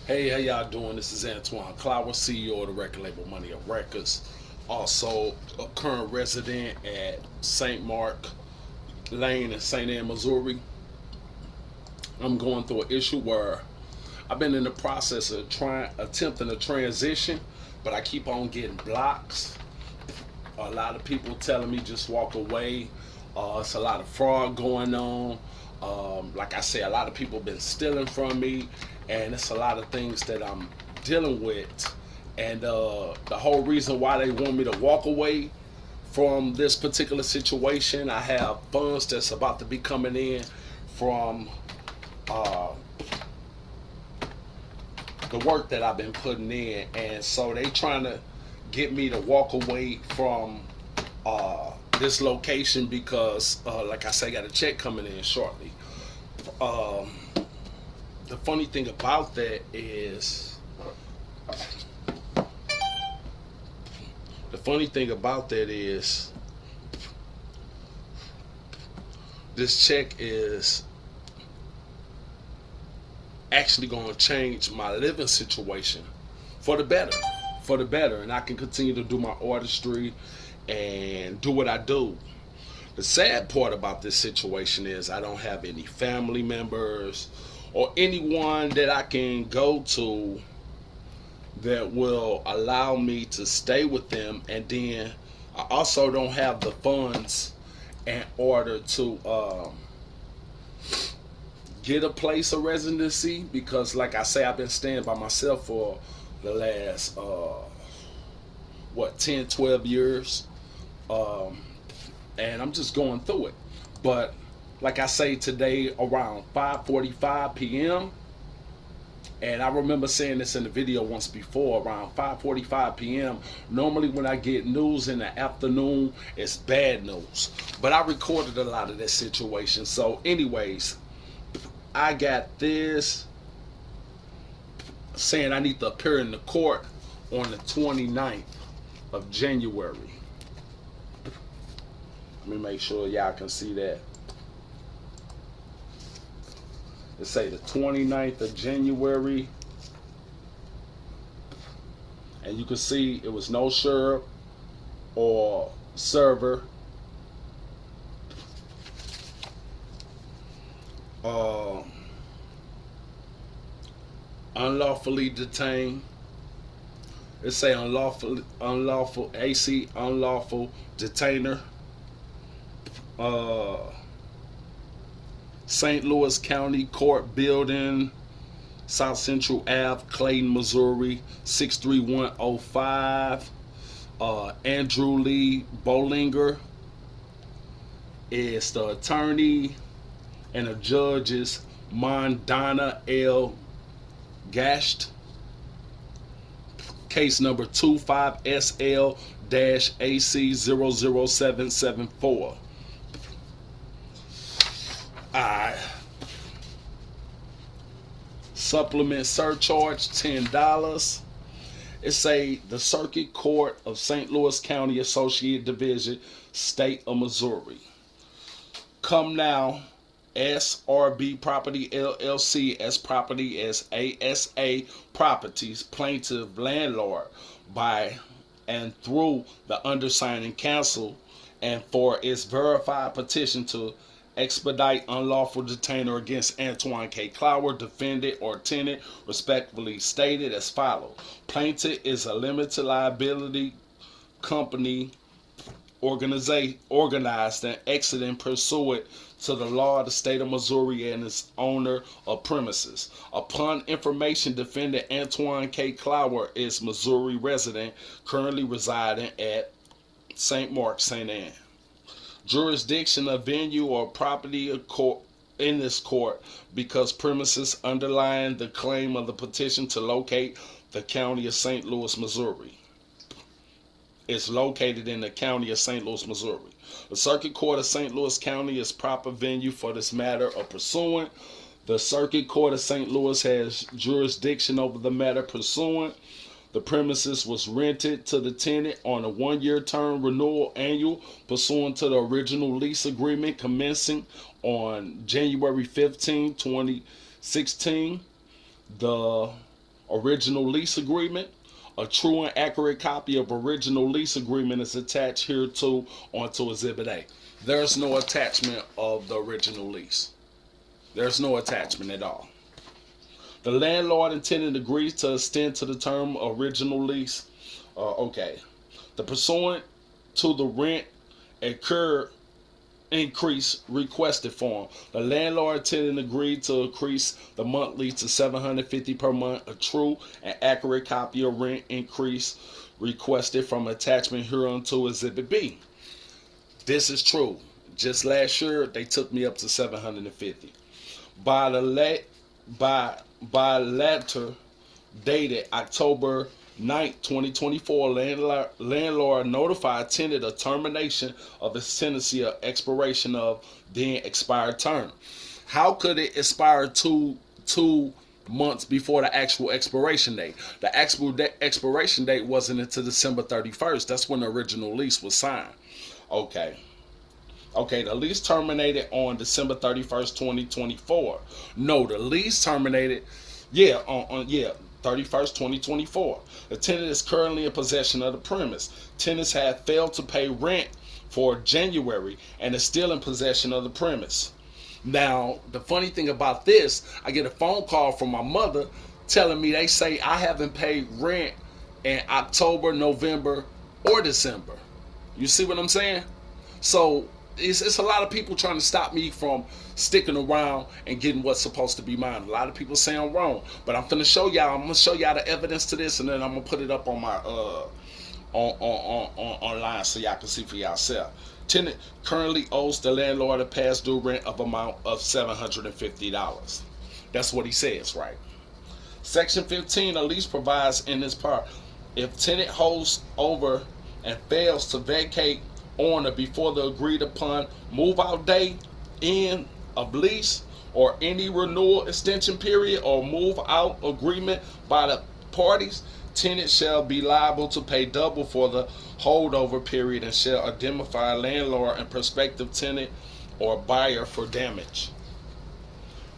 Hey, how y'all doing? This is Antoine Clower, CEO of the record label Money Up Records. Also, a current resident at St. Mark Lane in St. Anne, Missouri. I'm going through an issue where I've been in the process of attempting a transition, but I keep on getting blocks. A lot of people telling me just walk away. It's a lot of fraud going on. Like I say, a lot of people been stealing from me, and it's a lot of things that I'm dealing with. And the whole reason why they want me to walk away from this particular situation, I have funds that's about to be coming in from uh, the work that I've been putting in, and so they trying to get me to walk away from this location because, like I say, I got a check coming in shortly. Um, the funny thing about that is, the funny thing about that is, this check is actually going to change my living situation for the better, and I can continue to do my artistry and do what I do. The sad part about this situation is I don't have any family members or anyone that I can go to that will allow me to stay with them, and then I also don't have the funds in order to get a place of residency, because like I say, I've been staying by myself for the last 10, 12 years, and I'm just going through it. But like I say, today around 5:45 p.m., and I remember saying this in the video once before, around 5:45 p.m. Normally when I get news in the afternoon, it's bad news. But I recorded a lot of that situation. So anyways, I got this saying I need to appear in the court on the 29th of January. Let me make sure y'all can see that. It say the 29th of January. And you can see it was no sheriff or server. Unlawfully detained. It say unlawful AC, unlawful detainer. St. Louis County Court Building, South Central Ave, Clayton, Missouri, 63105. Andrew Lee Bollinger is the attorney, and the judge is Mondana L. Gasht. Case number 25SL-AC00774. Alright. Supplement surcharge $10. It say the Circuit Court of St. Louis County Associate Division, State of Missouri. Come now, SRB Property LLC as property as ASA Properties plaintiff landlord by and through the undersigned counsel, and for its verified petition to expedite unlawful detainer against Antoine K. Clower, defendant or tenant, respectfully stated as follows. Plaintiff is a limited liability company organized and exiting pursuant to the law of the state of Missouri and its owner of premises. Upon information, defendant Antoine K. Clower is Missouri resident, currently residing at St. Mark, St. Anne. Jurisdiction of venue or property of court in this court because premises underlying the claim of the petition to locate the county of St. Louis, Missouri. It's located in the county of St. Louis, Missouri. The Circuit Court of St. Louis County is proper venue for this matter of pursuant. The Circuit Court of St. Louis has jurisdiction over the matter pursuant. The premises was rented to the tenant on a 1-year term renewal annual pursuant to the original lease agreement commencing on January 15, 2016. The original lease agreement. A true and accurate copy of original lease agreement is attached hereto onto Exhibit A. There's no attachment of the original lease. There's no attachment at all. The landlord and tenant agrees to extend to the term original lease. Okay. The pursuant to the rent increase requested form. The landlord and tenant agreed to increase the monthly to $750 per month. A true and accurate copy of rent increase requested from attachment hereunto Exhibit B. This is true. Just last year they took me up to $750. By letter dated October 9th, 2024, landlord notified tenant of termination of his tenancy of expiration of then expired term. How could it expire two months before the actual expiration date? The actual expiration date wasn't until December 31st. That's when the original lease was signed. Okay, the lease terminated on December 31st, 2024. No, the lease terminated, on 31st, 2024. The tenant is currently in possession of the premise. Tenants have failed to pay rent for January and is still in possession of the premise. Now, the funny thing about this, I get a phone call from my mother telling me they say I haven't paid rent in October, November, or December. You see what I'm saying? So it's a lot of people trying to stop me from sticking around and getting what's supposed to be mine. A lot of people say I'm wrong, but I'm gonna show y'all. I'm gonna show y'all the evidence to this, and then I'm gonna put it up on my online so y'all can see for yourself. Tenant currently owes the landlord a past due rent of amount of $750. That's what he says, right? Section 15 of lease provides in this part: if tenant holds over and fails to vacate on or before the agreed upon move out date, end of lease, or any renewal extension period or move out agreement by the parties, tenant shall be liable to pay double for the holdover period and shall indemnify landlord and prospective tenant or buyer for damage.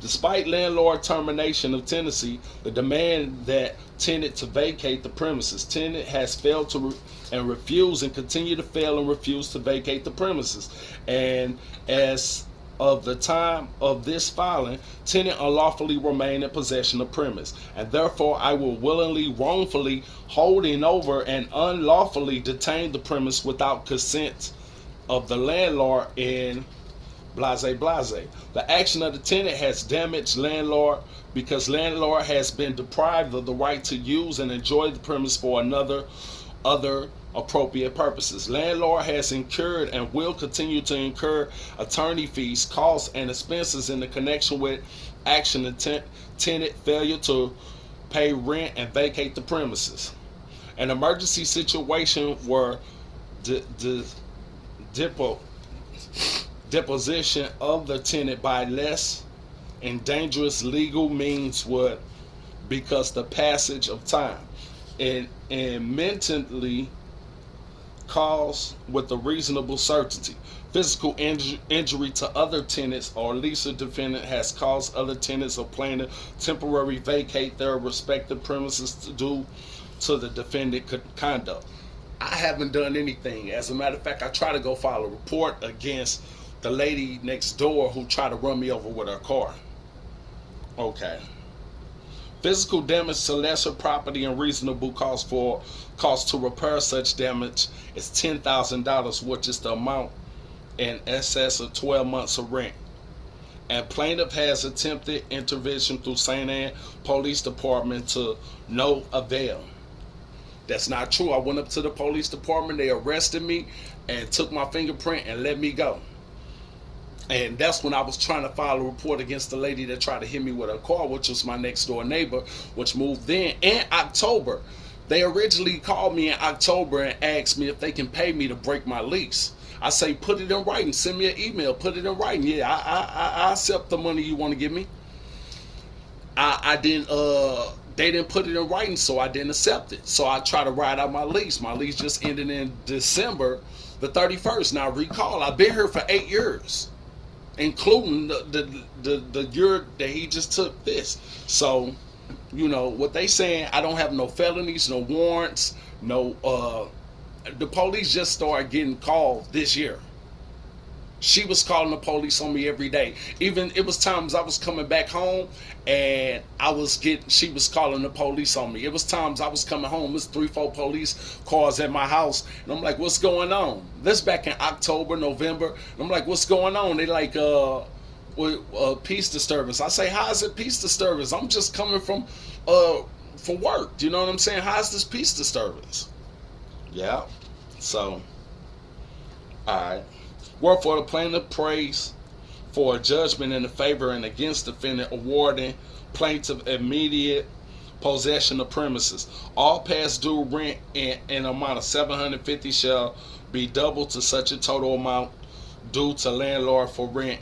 Despite landlord termination of tenancy, the demand that tenant to vacate the premises, tenant has failed to refuse and continue to fail and refuse to vacate the premises. And as of the time of this filing, tenant unlawfully remain in possession of premise, and therefore I will willingly, wrongfully holding over and unlawfully detain the premise without consent of the landlord in blase blase. The action of the tenant has damaged landlord because landlord has been deprived of the right to use and enjoy the premise for other appropriate purposes. Landlord has incurred and will continue to incur attorney fees, costs, and expenses in the connection with action of tenant failure to pay rent and vacate the premises. An emergency situation where deposition of the tenant by less and dangerous legal means would, because the passage of time and mentally cause with a reasonable certainty. Physical injury to other tenants or leaser defendant has caused other tenants or plaintiff temporary vacate their respective premises due to the defendant conduct. I haven't done anything. As a matter of fact, I try to go file a report against the lady next door who tried to run me over with her car. Okay. Physical damage to lesser property and reasonable cost to repair such damage is $10,000, which is the amount in excess of 12 months of rent. And plaintiff has attempted intervention through C.I.N Police Department to no avail. That's not true. I went up to the police department, they arrested me and took my fingerprint and let me go. And that's when I was trying to file a report against the lady that tried to hit me with her car, which was my next door neighbor, which moved in October. They originally called me in October and asked me if they can pay me to break my lease. I say, put it in writing. Send me an email. Put it in writing. Yeah, I accept the money you want to give me. They didn't put it in writing, so I didn't accept it. So I tried to ride out my lease. My lease just ended in December the 31st. Now recall, I've been here for 8 years, including the year that he just took this. So You know what they saying? I don't have no felonies, no warrants, no. The police just started getting called this year. She was calling the police on me every day. Even it was times I was coming back home and I was getting. She was calling the police on me. It was times I was coming home. There's 3, 4 police cars at my house, and I'm like, "What's going on?" This back in October, November. And I'm like, "What's going on?" They like, peace disturbance. I say, "How is it peace disturbance? I'm just coming from work. You know what I'm saying? How is this peace disturbance?" Yeah. So, all right. Wherefore the plaintiff prays for a judgment in the favor and against defendant, awarding plaintiff immediate possession of premises. All past due rent in an amount of $750 shall be doubled to such a total amount due to landlord for rent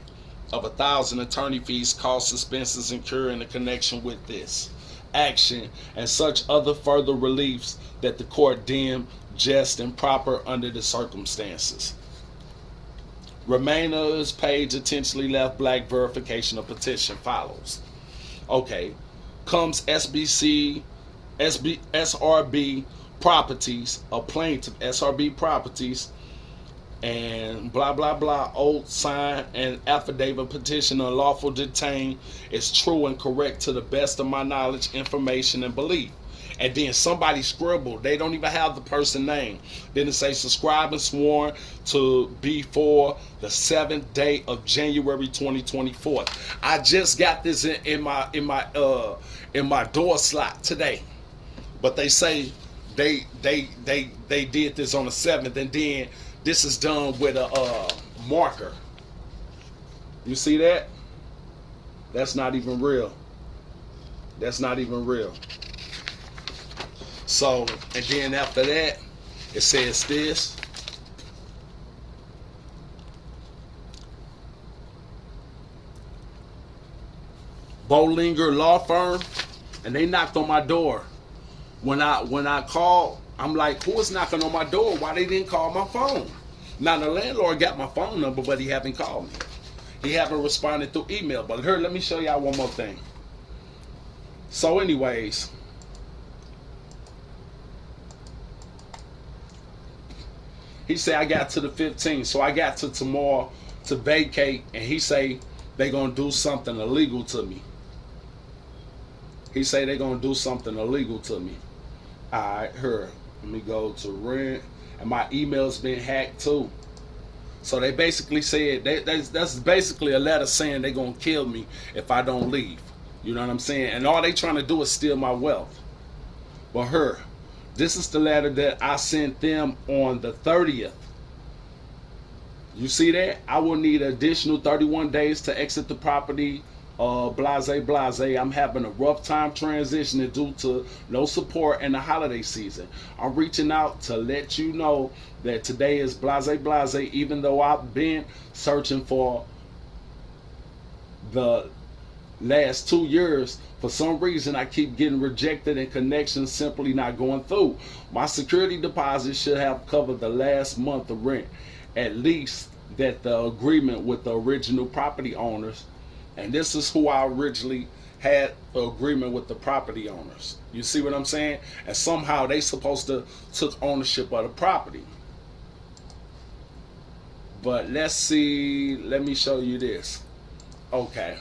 of $1,000, attorney fees, costs, expenses incurred in connection with this action, and such other further reliefs that the court deem just and proper under the circumstances. Remainder of this page intentionally left blank. Verification of petition follows. Okay. Comes SRB Properties, a plaintiff, SRB Properties, and blah, blah, blah, oath, sign, and affidavit petition unlawful detained is true and correct to the best of my knowledge, information, and belief. And then somebody scribbled. They don't even have the person name. Then it say subscribed and sworn to be for the 7th day of January 2024. I just got this in my door slot today. But they say they did this on the 7th, and then this is done with a marker. You see that? That's not even real. That's not even real. So, and then after that, it says this. Bollinger Law Firm, and they knocked on my door. When I called, I'm like, who is knocking on my door? Why they didn't call my phone? Now the landlord got my phone number, but he haven't called me. He haven't responded through email. But here, let me show y'all one more thing. So anyways, he said I got to the 15th, so I got to tomorrow to vacate, and he say they gonna do something illegal to me. He say they gonna do something illegal to me. Alright, here. Let me go to rent. And my email's been hacked too. So they basically said, that's basically a letter saying they gonna kill me if I don't leave. You know what I'm saying? And all they trying to do is steal my wealth. But her, this is the letter that I sent them on the 30th. You see that? I will need additional 31 days to exit the property. Blase. I'm having a rough time transitioning due to no support in the holiday season. I'm reaching out to let you know that today is blase, even though I've been searching for the last 2 years. For some reason, I keep getting rejected and connections simply not going through. My security deposit should have covered the last month of rent, at least that the agreement with the original property owners. And this is who I originally had an agreement with, the property owners. You see what I'm saying? And somehow they supposed to took ownership of the property. But let's see. Let me show you this. Okay.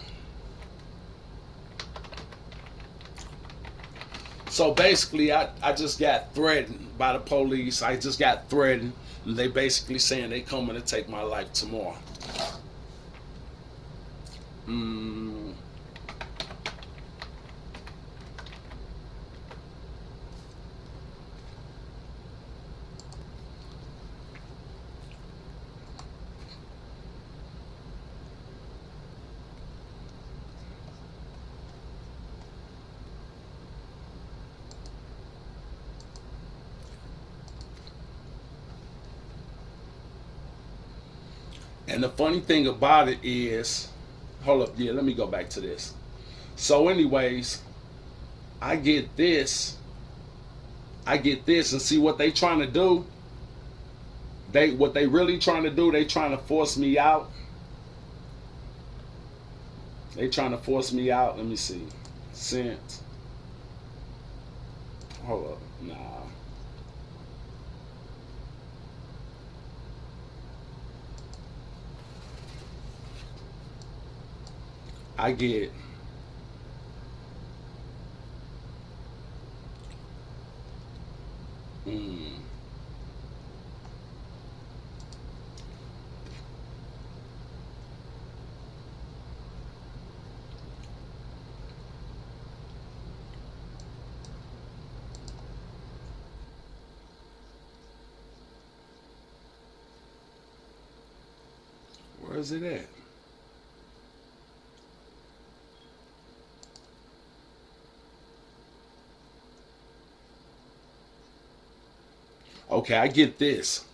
So basically, I just got threatened by the police. I just got threatened. And they basically saying they coming to take my life tomorrow. And the funny thing about it is, hold up, yeah, let me go back to this. So anyways, I get this and see what they trying to do. What they really trying to do, they trying to force me out. They trying to force me out. Let me see. Sent. hold up. Nah. I get. Mm, where is it at? Okay, I get this.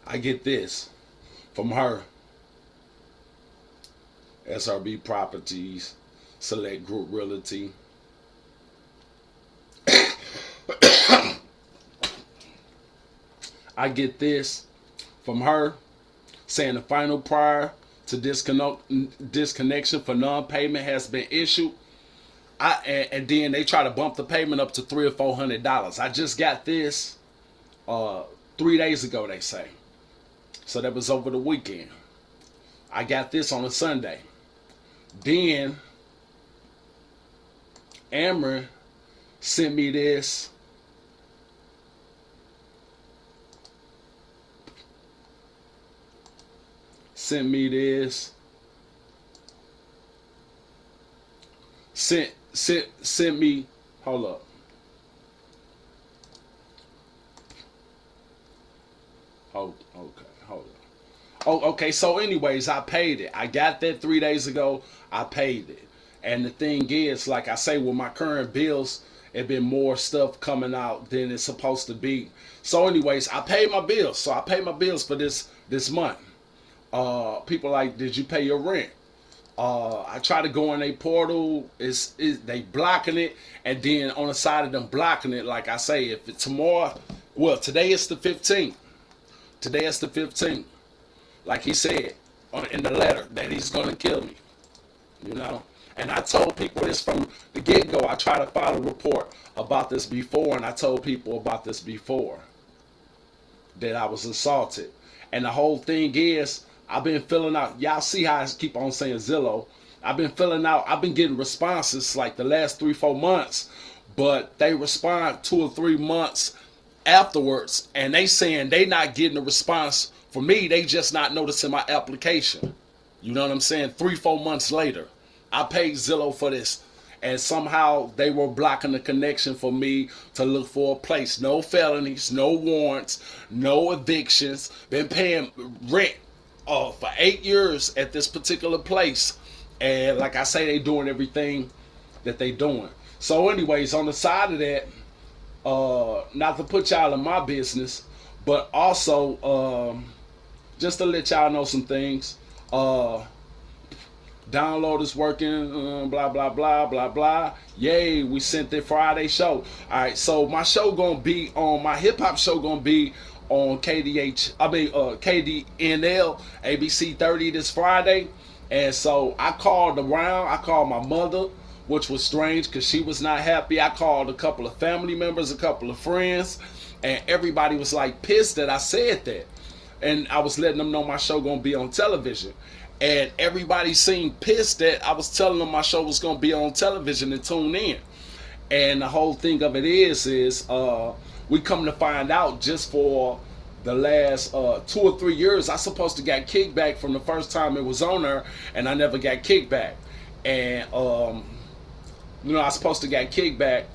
I get this from her. SRB Properties, Select Group Realty. I get this from her saying the final prior to disconnection for non-payment has been issued. And then they try to bump the payment up to $300 or $400. I just got this 3 days ago. They say so that was over the weekend. I got this on a Sunday. Then Amber sent me this. Sent me this. Sent me. Hold up. Oh, okay. Hold up. Oh, okay. So, anyways, I paid it. I got that 3 days ago. I paid it. And the thing is, like I say, with my current bills, it been more stuff coming out than it's supposed to be. So, anyways, I paid my bills. So I paid my bills for this month. People like, did you pay your rent? I try to go in a portal. They blocking it, and then on the side of them blocking it, like I say, if it's tomorrow, well, today is the 15th. Today is the 15th. Like he said in the letter that he's gonna kill me. You know, and I told people this from the get go. I try to file a report about this before, and I told people about this before that I was assaulted. And the whole thing is, I've been filling out. Y'all see how I keep on saying Zillow. I've been filling out. I've been getting responses like the last 3-4 months, but they respond 2 or 3 months afterwards, and they saying they not getting a response for me. They just not noticing my application. You know what I'm saying? 3-4 months later, I paid Zillow for this, and somehow they were blocking the connection for me to look for a place. No felonies, no warrants, no evictions. Been paying rent for 8 years at this particular place, and like I say, they doing everything that they doing. So, anyways, on the side of that, not to put y'all in my business, but also just to let y'all know some things. Download is working, blah blah blah blah blah. Yay, we sent the Friday show. All right, so my show gonna be on, my hip hop show gonna be on KDNL ABC 30 this Friday. And so I called around. I called my mother, which was strange because she was not happy. I called a couple of family members, a couple of friends, and everybody was like pissed that I said that. And I was letting them know my show gonna be on television. And everybody seemed pissed that I was telling them my show was gonna be on television and tune in. And the whole thing of it is we come to find out, just for the last 2 or 3 years, I supposed to get kickback from the first time it was on there, and I never got kickback. And I supposed to get kickback,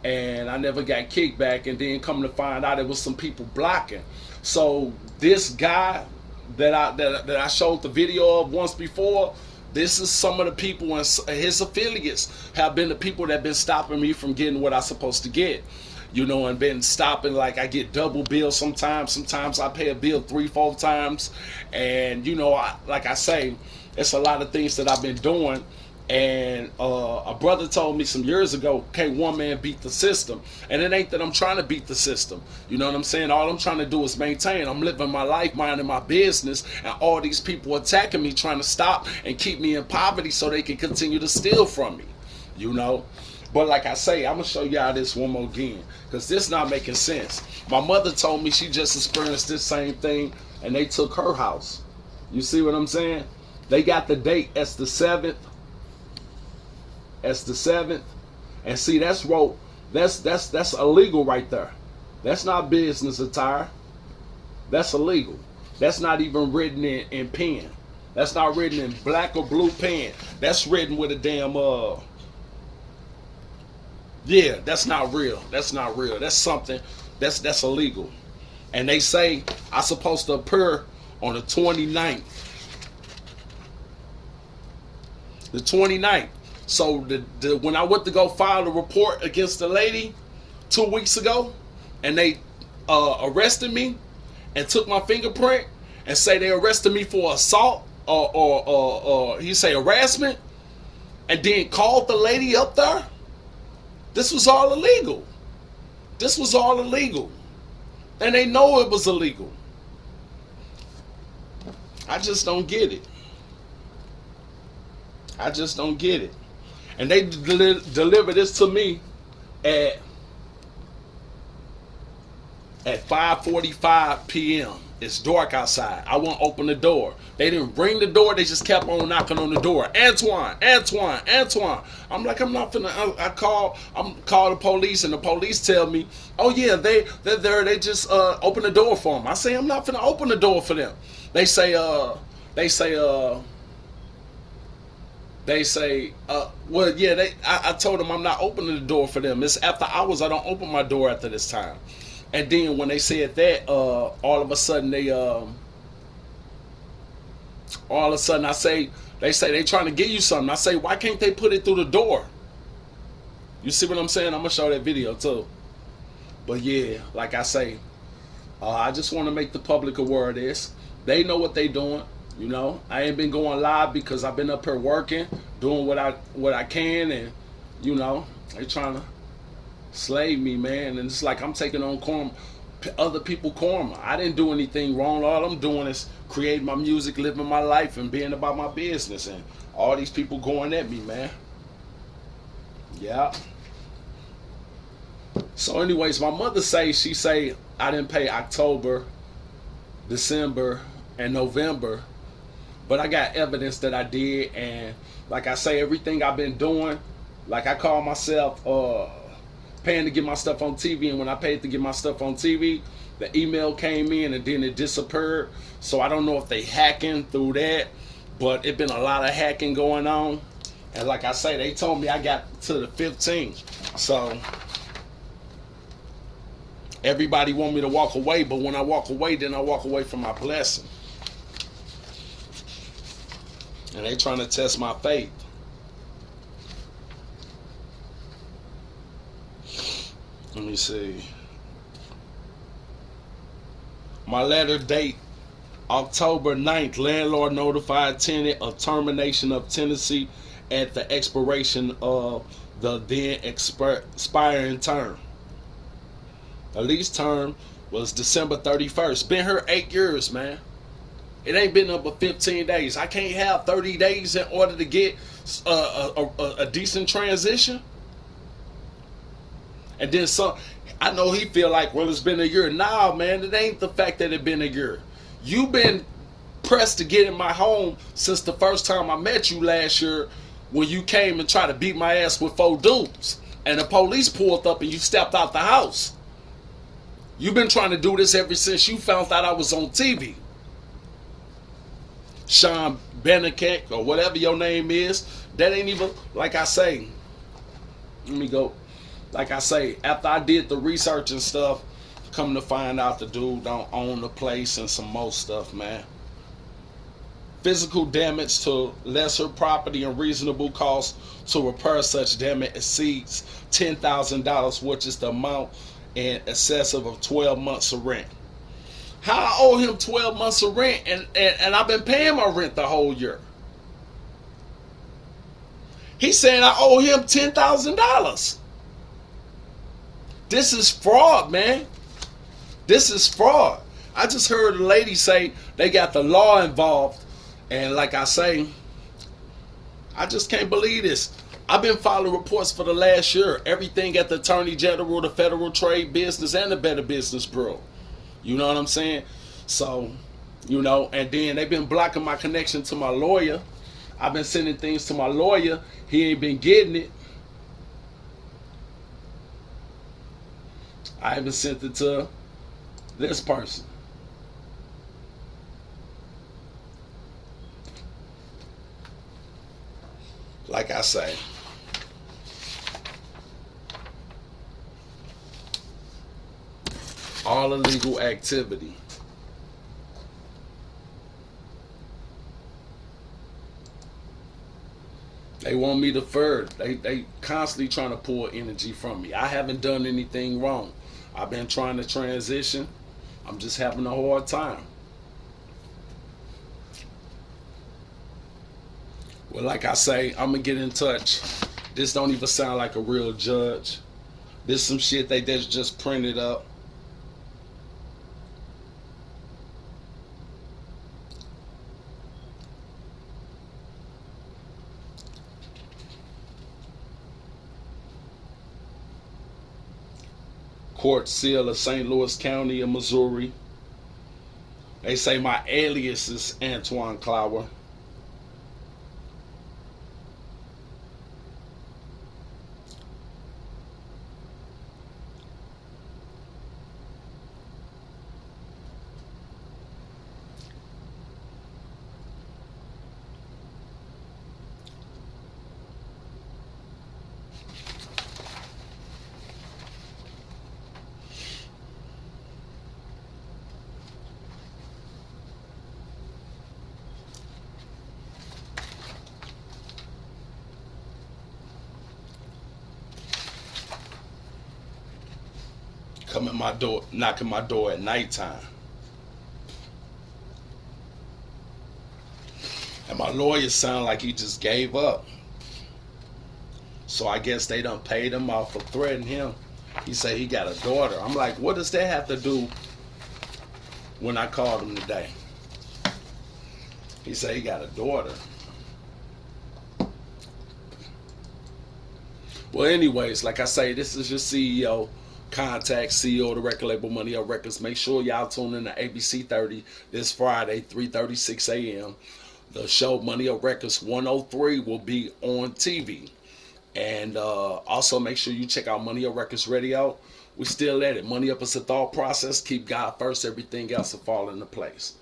and I never got kickback. And then come to find out, it was some people blocking. So this guy that I showed the video of once before, this is some of the people, and his affiliates have been the people that have been stopping me from getting what I'm supposed to get. And been stopping. Like, I get double bills sometimes. Sometimes I pay a bill 3-4 times. And, like I say, it's a lot of things that I've been doing. And a brother told me some years ago, "Okay, one man beat the system." And it ain't that I'm trying to beat the system. You know what I'm saying? All I'm trying to do is maintain. I'm living my life, minding my business, and all these people attacking me, trying to stop and keep me in poverty so they can continue to steal from me. But like I say, I'm gonna show y'all this one more again, because this not making sense. My mother told me she just experienced this same thing, and they took her house. You see what I'm saying? They got the date as the 7th. As the 7th. And see, that's rope. That's illegal right there. That's not business attire. That's illegal. That's not even written in pen. That's not written in black or blue pen. That's written with a damn yeah, that's not real. That's not real. That's something that's illegal. And they say I'm supposed to appear on the 29th. The 29th. So when I went to go file a report against the lady 2 weeks ago, and they arrested me and took my fingerprint and say they arrested me for assault or he say harassment, and then called the lady up there. This was all illegal. This was all illegal. And they know it was illegal. I just don't get it. I just don't get it. And they deliver this to me at 5:45 p.m. It's dark outside. I won't open the door. They didn't ring the door. They just kept on knocking on the door. Antoine. I'm like, I'm not finna. I call the police, and the police tell me, oh yeah, they're there. They just open the door for them. I say, I'm not finna open the door for them. They say, well, yeah, I told them I'm not opening the door for them. It's after hours. I don't open my door after this time. And then when they said that, all of a sudden they say they trying to give you something. I say, why can't they put it through the door? You see what I'm saying? I'm gonna show that video too. But yeah, like I say, I just want to make the public aware of this. They know what they doing. You know, I ain't been going live because I've been up here working, doing what I can, and you know, they trying to slave me, man. And it's like I'm taking on other people karma. I didn't do anything wrong. All I'm doing is creating my music, living my life, and being about my business. And all these people going at me, man. Yeah. So anyways, my mother she say I didn't pay October, December, and November. But I got evidence that I did. And like I say, everything I've been doing, like I call myself paying to get my stuff on TV, and when I paid to get my stuff on TV, the email came in and then it disappeared. So I don't know if they hacking through that, but it been a lot of hacking going on. And like I say, they told me I got to the 15th. So everybody want me to walk away, but when I walk away, then I walk away from my blessing. And they trying to test my faith. Let me see. My letter date, October 9th. Landlord notified tenant of termination of tenancy at the expiration of the then expiring term. The lease term was December 31st. Been here 8 years, man. It ain't been up but 15 days. I can't have 30 days in order to get a decent transition. And then some, I know he feel like, well, it's been a year. Nah, man, it ain't the fact that it been a year. You've been pressed to get in my home since the first time I met you last year, when you came and tried to beat my ass with 4 dudes. And the police pulled up and you stepped out the house. You've been trying to do this ever since you found out I was on TV. Sean Benekek, or whatever your name is, that ain't even, like I say, let me go. Like I say, after I did the research and stuff, come to find out the dude don't own the place and some more stuff, man. Physical damage to lesser property and reasonable cost to repair such damage exceeds $10,000, which is the amount in excess of 12 months of rent. How I owe him 12 months of rent and I've been paying my rent the whole year. He's saying I owe him $10,000. This is fraud, man. This is fraud. I just heard a lady say they got the law involved. And like I say, I just can't believe this. I've been filing reports for the last year. Everything at the Attorney General, the Federal Trade Business, and the Better Business Bureau. You know what I'm saying? So, and then they've been blocking my connection to my lawyer. I've been sending things to my lawyer. He ain't been getting it. I haven't sent it to this person. Like I say, all illegal activity. They want me to defer. They constantly trying to pull energy from me. I haven't done anything wrong. I've been trying to transition. I'm just having a hard time. Well, like I say, I'm gonna get in touch. This don't even sound like a real judge. This some shit they just printed up. Court seal of St. Louis County in Missouri. They say my alias is Antoine Clower. Come at my door, knocking my door at nighttime. And my lawyer sound like he just gave up. So I guess they done paid him off for threatening him. He said he got a daughter. I'm like, what does that have to do when I called him today? He said he got a daughter. Well, anyways, like I say, this is your CEO. Contact CEO of the record label Money Up Records. Make sure y'all tune in to ABC 30 this Friday, 3:36 a.m. The show Money Up Records 103 will be on TV. And also make sure you check out Money Up Records Radio. We still at it. Money Up is a thought process. Keep God first. Everything else will fall into place.